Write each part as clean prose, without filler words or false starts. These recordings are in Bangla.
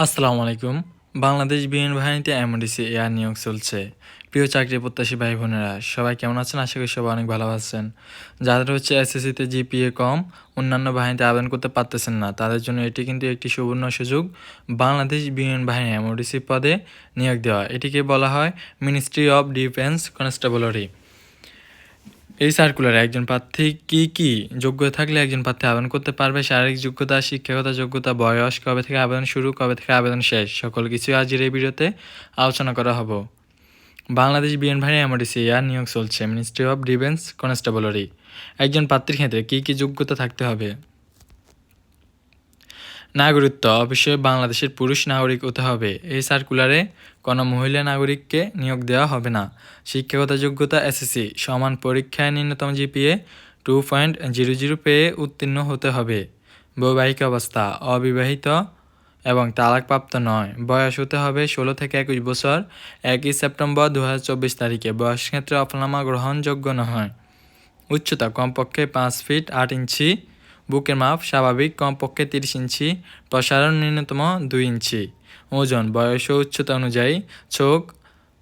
আসসালামু আলাইকুম। বাংলাদেশ বিমান বাহিনীতে এমডিসি এয়ার নিয়োগ চলছে। প্রিয় চাকরি প্রত্যাশী ভাই বোনেরা সবাই কেমন আছেন? আশা করি সবাই অনেক ভালো আছেন। যাদের হচ্ছে এসএসসিতে জিপিএ কম, অন্যান্য বাহিনীতে আবেদন করতে পারতেছেন না, তাদের জন্য এটি কিন্তু একটি সুবর্ণ সুযোগ। বাংলাদেশ বিমান বাহিনী এমডিসি পদে নিয়োগ দেওয়া, এটিকে বলা হয় মিনিস্ট্রি অফ ডিফেন্স কনস্টেবলরি। এই সার্কুলারে একজন প্রার্থী কি যোগ্যতা থাকলে একজন প্রার্থী আবেদন করতে পারবে, শারীরিক যোগ্যতা, শিক্ষাগত যোগ্যতা, বয়স, কবে থেকে আবেদন শুরু, কবে থেকে আবেদন শেষ, সকল কিছুই আজকের এই ভিডিওতে আলোচনা করা হবে। বাংলাদেশ বিমান বাহিনী এমডিসি এয়ার নিয়োগ চলছে, মিনিস্ট্রি অফ ডিফেন্স কনস্টেবলরি। একজন প্রার্থীর ক্ষেত্রে কি যোগ্যতা থাকতে হবে? নাগরিকত্ব অবশ্যই বাংলাদেশের পুরুষ নাগরিক হতে হবে। এই সার্কুলারে কোনো মহিলা নাগরিককে নিয়োগ দেওয়া হবে না। শিক্ষাগত যোগ্যতা এসএসসি সমান পরীক্ষায় ন্যূনতম জিপিএ 2.00 পেয়ে উত্তীর্ণ হতে হবে। বৈবাহিক অবস্থা অবিবাহিত এবং তালাকপ্রাপ্ত নয়। বয়স হতে হবে 16 থেকে 21 বছর। 1 সেপ্টেম্বর 2024 তারিখে বয়স ক্ষেত্রে অফলামা গ্রহণযোগ্য নয়। উচ্চতা কমপক্ষে 5 ফিট 8 ইঞ্চি। বুকের মাপ স্বাভাবিক কমপক্ষে 30 ইঞ্চি, প্রসারণ ন্যূনতম 2 ইঞ্চি। ওজন বয়স ও উচ্চতা অনুযায়ী চোখ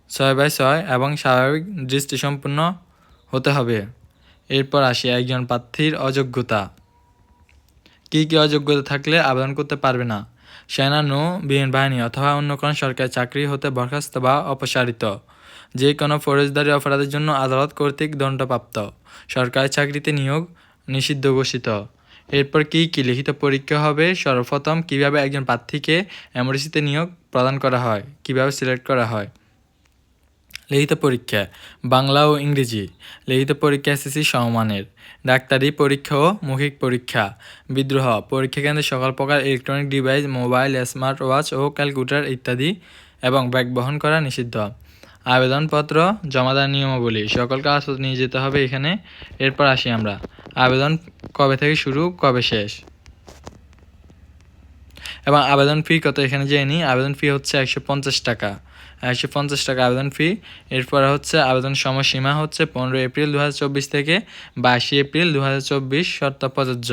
6/6 এবং স্বাভাবিক দৃষ্টিসম্পন্ন হতে হবে। এরপর আসি একজন প্রার্থীর অযোগ্যতা। কি অযোগ্যতা থাকলে আবেদন করতে পারবে না? সেনা, নৌ, বিমান বাহিনী অথবা অন্য কোনো সরকারি চাকরি হতে বরখাস্ত বা অপসারিত, যে কোনো ফৌজদারি অপরাধের জন্য আদালত কর্তৃক দণ্ডপ্রাপ্ত, সরকারি চাকরিতে নিয়োগ নিষিদ্ধ ঘোষিত। এরপর কি লিখিত পরীক্ষা হবে? সর্বপ্রথম কিভাবে একজন প্রার্থীকে এমডিসিতে নিয়োগ প্রদান করা হয়, কিভাবে সিলেক্ট করা হয়? লিখিত পরীক্ষা বাংলা ও ইংরেজি। লিখিত পরীক্ষা এসএসসি সমমানের। ডাক্তারি পরীক্ষা ও মৌখিক পরীক্ষা। বিদ্রোহ পরীক্ষা কেন্দ্রে সকল প্রকার electronic device, mobile, smart watch ও ক্যালকুলেটর ইত্যাদি এবং ব্যাগ বহন করা নিষিদ্ধ। আবেদনপত্র জমা দেওয়ার নিয়মাবলী, সকল কাগজপত্র নিয়ে যেতে হবে এখানে। এরপর আসি আমরা আবেদন কবে থেকে শুরু, কবে শেষ এবং আবেদন ফি কত এখানে জেনে নিই। আবেদন ফি হচ্ছে 150 টাকা। 150 টাকা আবেদন ফি। এরপর হচ্ছে আবেদন সময়সীমা হচ্ছে 15 এপ্রিল 2024 থেকে 22 এপ্রিল 2024 শর্ত প্রযোজ্য।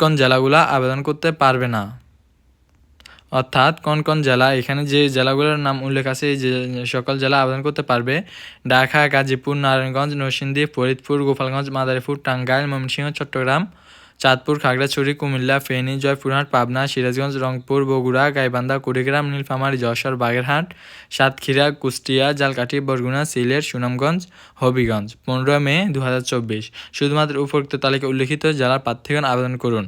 কোন জেলাগুলো আবেদন করতে পারবে না, অর্থাৎ কোন জেলা, এখানে যে জেলাগুলোর নাম উল্লেখ আছে এই যে সকল জেলা আবেদন করতে পারবে: ঢাকা, গাজীপুর, নারায়ণগঞ্জ, নরসিংদী, ফরিদপুর, গোপালগঞ্জ, মাদারীপুর, টাঙ্গাইল, ময়মনসিংহ, চট্টগ্রাম, চাঁদপুর, খাগড়াছড়ি, কুমিল্লা, ফেনী, জয়পুরহাট, পাবনা, সিরাজগঞ্জ, রংপুর, বগুড়া, গাইবান্ধা, কুড়িগ্রাম, নীলফামারী, যশোর, বাগেরহাট, সাতক্ষীরা, কুষ্টিয়া, ঝালকাঠি, বরগুনা, সিলেট, সুনামগঞ্জ, হবিগঞ্জ। 15 মে 2024। শুধুমাত্র উপরোক্ত তালিকা উল্লেখিত জেলার প্রার্থীগণ আবেদন করুন।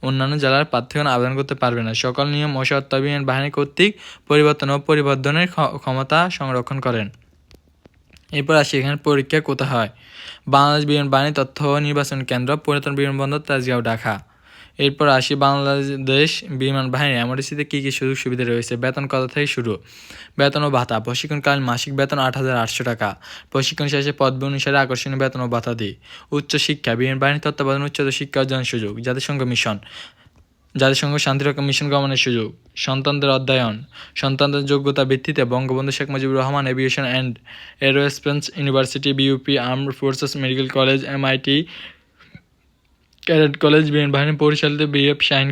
অন্যান্য জেলার প্রার্থীগণ আবেদন করতে পারবে না। সকল নিয়ম ও শর্ত বিমান বাহিনী কর্তৃক পরিবর্তন ও পরিবর্ধনের ক্ষমতা সংরক্ষণ করেন। এরপর আসি এখানে পরীক্ষা কোথায় হয়। বাংলাদেশ বিমান বাহিনী তথ্য ও নির্বাচন কেন্দ্র, পুরাতন বিমানবন্দর, তেজগাঁও, ঢাকা। এরপর আসি বাংলাদেশ বিমান বাহিনী এমডিসিতে কী সুযোগ সুবিধা রয়েছে। বেতন কত থেকে শুরু? বেতন ও ভাতা প্রশিক্ষণকালীন মাসিক বেতন 8,800 টাকা। প্রশিক্ষণ শেষে পদবি অনুসারে আকর্ষণীয় বেতন ও ভাতা দিই। উচ্চশিক্ষা বিমান বাহিনী তত্ত্বাবধানে উচ্চতর শিক্ষা অর্জনের সুযোগ। জাতিসংঘ শান্তিরক্ষা মিশন গমনের সুযোগ। সন্তানদের অধ্যয়ন, সন্তানদের যোগ্যতা ভিত্তিতে Bangabandhu Sheikh Mujibur Rahman aviation and aerospace university, BUP, armed forces medical college, MIT, cadet college, বিমান বাহিনী পরিচালিত বিএফ শাহীন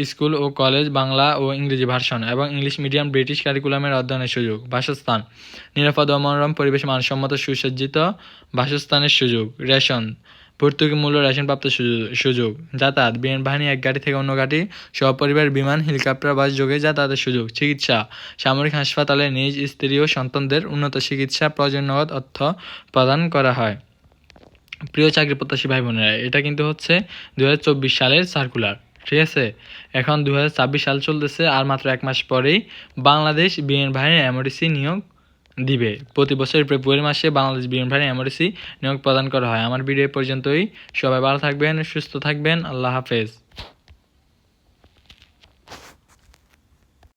স্কুল ও কলেজ, বাংলা ও ইংরেজি ভার্সন এবং ইংলিশ মিডিয়াম ব্রিটিশ কারিকুলামের অধ্যয়নের সুযোগ। বাসস্থান, নিরাপদ ও মনোরম পরিবেশ, মানসম্মত সুসজ্জিত বাসস্থানের সুযোগ। রেশন, ভর্তুকি মূল্য রেশন প্রাপ্ত সুযোগ। যাতায়াত, বিমান বাহিনী এক গাড়ি থেকে অন্য গাড়ি, সপরিবার বিমান, হেলিকপ্টার, বাস যোগে যাতায়াতের সুযোগ। চিকিৎসা, সামরিক হাসপাতালে নিজ স্ত্রী ও সন্তানদের উন্নত চিকিৎসা প্রয়োজন নগদ অর্থ প্রদান করা হয়। প্রিয় চাকরি প্রত্যাশী ভাই বোনেরা, এটা কিন্তু হচ্ছে 2024 সালের সার্কুলার, ঠিক আছে? এখন 2026 সাল চলতেছে, আর মাত্র 1 মাস পরেই বাংলাদেশ বিমান বাহিনীর এমডিসি নিয়োগ দিবে। প্রতি বছর ফেব্রুয়ারি মাসে বাংলাদেশ বিমান বাহিনীর এমডিসি নিয়োগ প্রদান করা হয়। আমার ভিডিও পর্যন্তই। সবাই ভালো থাকবেন, সুস্থ থাকবেন। আল্লাহ হাফেজ।